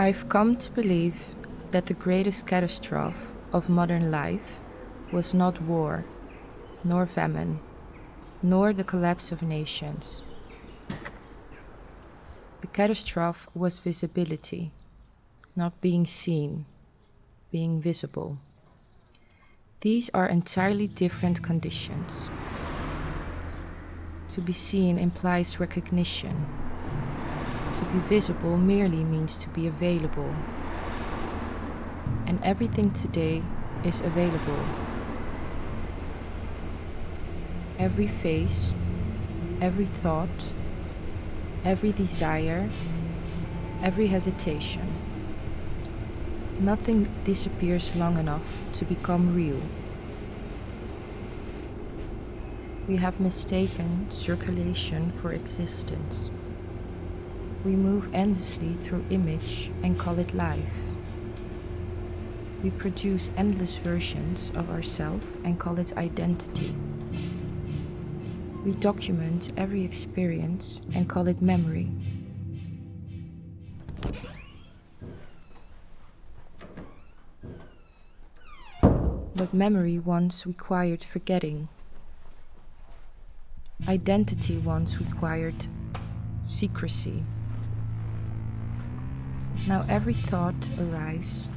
I've come to believe that the greatest catastrophe of modern life was not war, nor famine, nor the collapse of nations. The catastrophe was visibility, not being seen, being visible. These are entirely different conditions. To be seen implies recognition. To be visible merely means to be available. And everything today is available. Every face, every thought, every desire, every hesitation. Nothing disappears long enough to become real. We have mistaken circulation for existence. We move endlessly through image and call it life. We produce endless versions of ourselves and call it identity. We document every experience and call it memory. But memory once required forgetting. Identity once required secrecy. Now every thought arrives,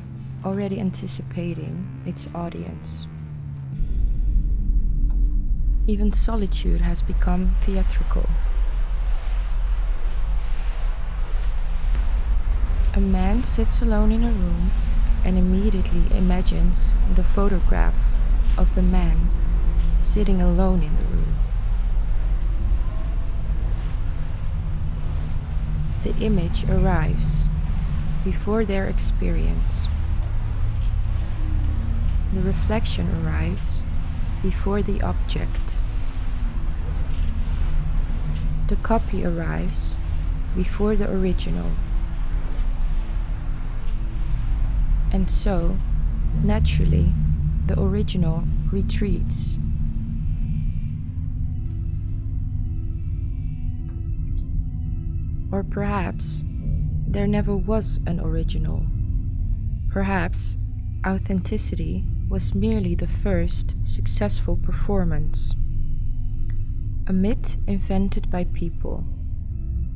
already anticipating its audience. Even solitude has become theatrical. A man sits alone in a room and immediately imagines the photograph of the man sitting alone in the room. The image arrives before their experience. The reflection arrives before the object. The copy arrives before the original. And so, naturally, the original retreats. Or perhaps there never was an original. Perhaps authenticity was merely the first successful performance. A myth invented by people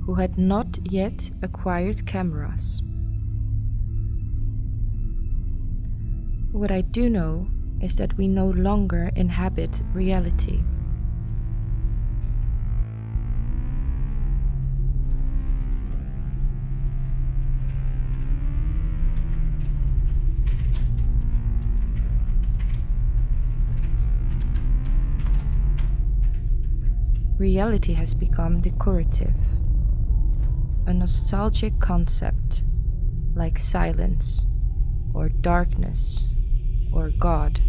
who had not yet acquired cameras. What I do know is that we no longer inhabit reality. Reality has become decorative, a nostalgic concept like silence or darkness or God.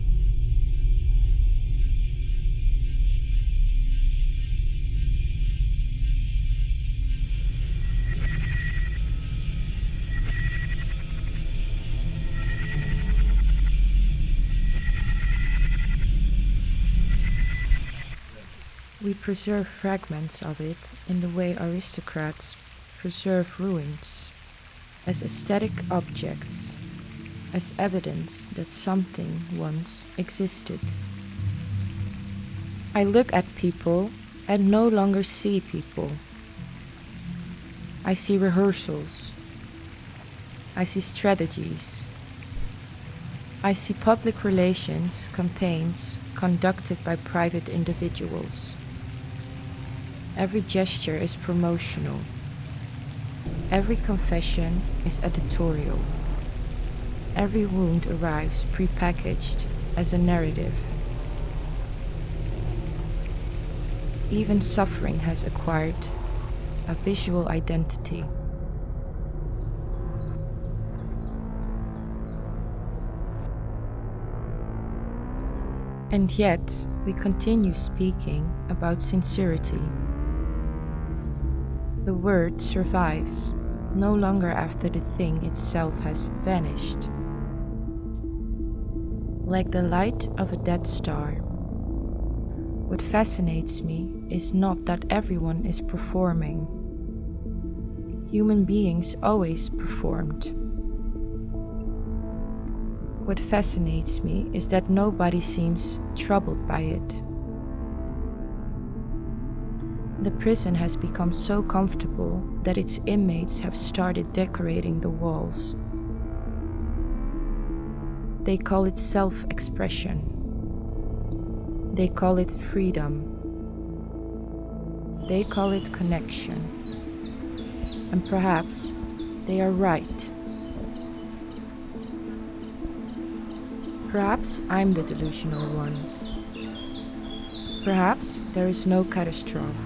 We preserve fragments of it in the way aristocrats preserve ruins, as aesthetic objects, as evidence that something once existed. I look at people and no longer see people. I see rehearsals. I see strategies. I see public relations campaigns conducted by private individuals. Every gesture is promotional. Every confession is editorial. Every wound arrives prepackaged as a narrative. Even suffering has acquired a visual identity. And yet, we continue speaking about sincerity. The word survives, no longer after the thing itself has vanished. Like the light of a dead star. What fascinates me is not that everyone is performing. Human beings always performed. What fascinates me is that nobody seems troubled by it. The prison has become so comfortable that its inmates have started decorating the walls. They call it self-expression. They call it freedom. They call it connection. And perhaps they are right. Perhaps I'm the delusional one. Perhaps there is no catastrophe.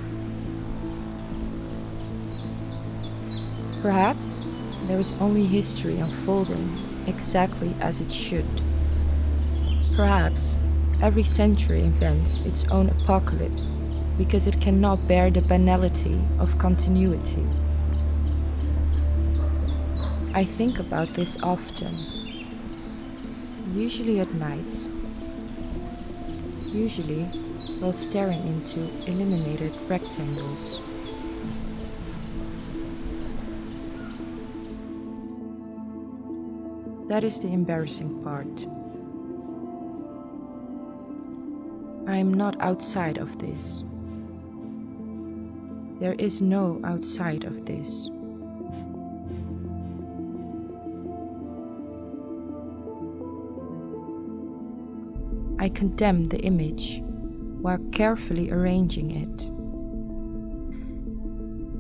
Perhaps there is only history unfolding exactly as it should. Perhaps every century invents its own apocalypse because it cannot bear the banality of continuity. I think about this often, usually at night, usually while staring into illuminated rectangles. That is the embarrassing part. I am not outside of this. There is no outside of this. I condemn the image while carefully arranging it.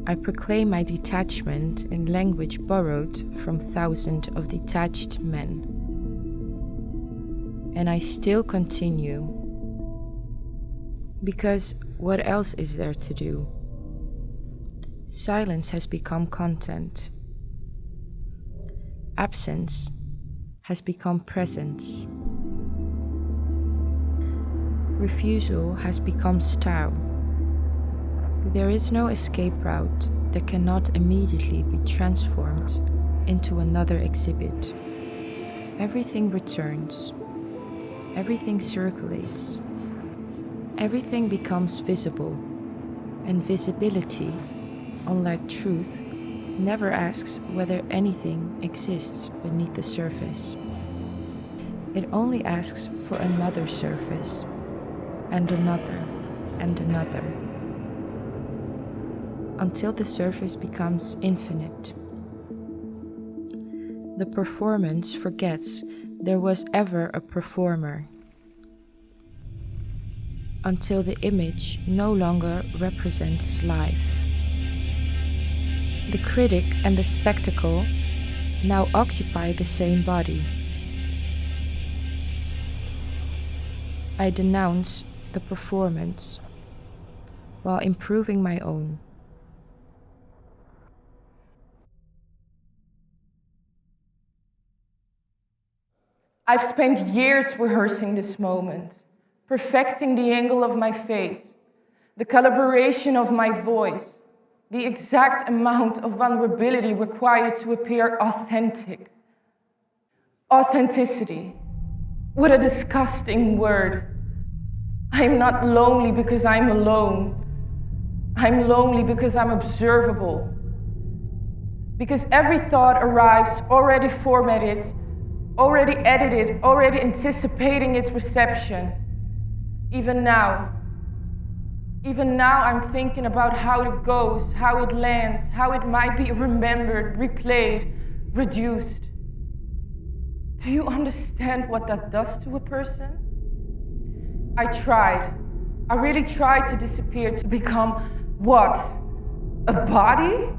I proclaim my detachment in language borrowed from thousands of detached men. And I still continue. Because what else is there to do? Silence has become content. Absence has become presence. Refusal has become style. There is no escape route that cannot immediately be transformed into another exhibit. Everything returns. Everything circulates. Everything becomes visible. And visibility, unlike truth, never asks whether anything exists beneath the surface. It only asks for another surface, and another, and another, until the surface becomes infinite. The performance forgets there was ever a performer, until the image no longer represents life. The critic and the spectacle now occupy the same body. I denounce the performance while improving my own. I've spent years rehearsing this moment, perfecting the angle of my face, the calibration of my voice, the exact amount of vulnerability required to appear authentic. Authenticity. What a disgusting word. I'm not lonely because I'm alone. I'm lonely because I'm observable. Because every thought arrives already formatted, already edited, already anticipating its reception. Even now I'm thinking about how it goes, how it lands, how it might be remembered, replayed, reduced. Do you understand what that does to a person? I really tried to disappear, to become what? A body?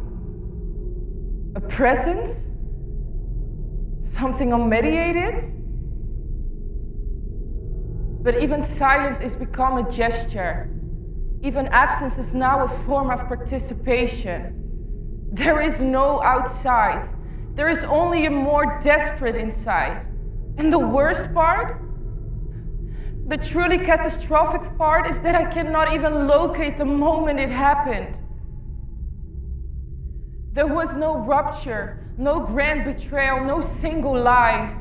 A presence? Something unmediated? But even silence is become a gesture. Even absence is now a form of participation. There is no outside. There is only a more desperate inside. And the worst part? The truly catastrophic part is that I cannot even locate the moment it happened. There was no rupture, no grand betrayal, no single lie.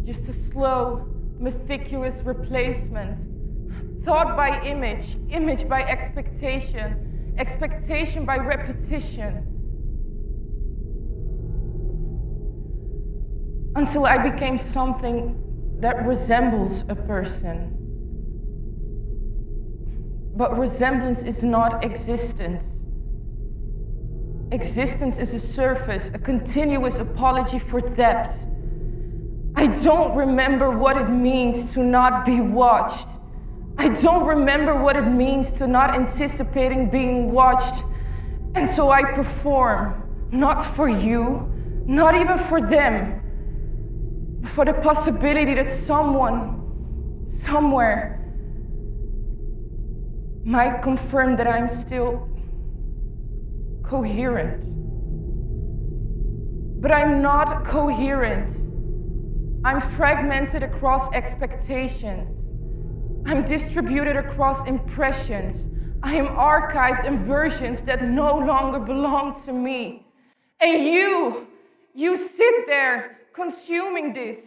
Just a slow, meticulous replacement. Thought by image, image by expectation, expectation by repetition. until I became something that resembles a person. But resemblance is not existence. Existence is a surface, a continuous apology for depth. I don't remember what it means to not be watched. I don't remember what it means to not anticipating being watched. And so I perform, not for you, not even for them, but for the possibility that someone, somewhere, might confirm that I'm still coherent. But I'm not coherent. I'm fragmented across expectations. I'm distributed across impressions. I am archived in versions that no longer belong to me. And you sit there consuming this,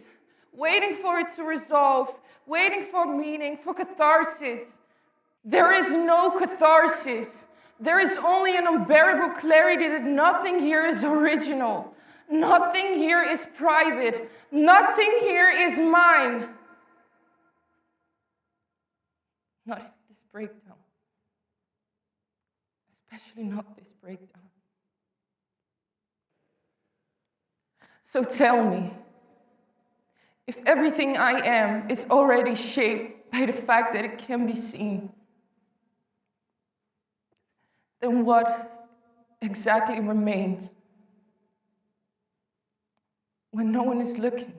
waiting for it to resolve, waiting for meaning, for catharsis. There is no catharsis. There is only an unbearable clarity that nothing here is original. Nothing here is private. Nothing here is mine. Not this breakdown. Especially not this breakdown. So tell me, if everything I am is already shaped by the fact that it can be seen, then what exactly remains when no one is looking?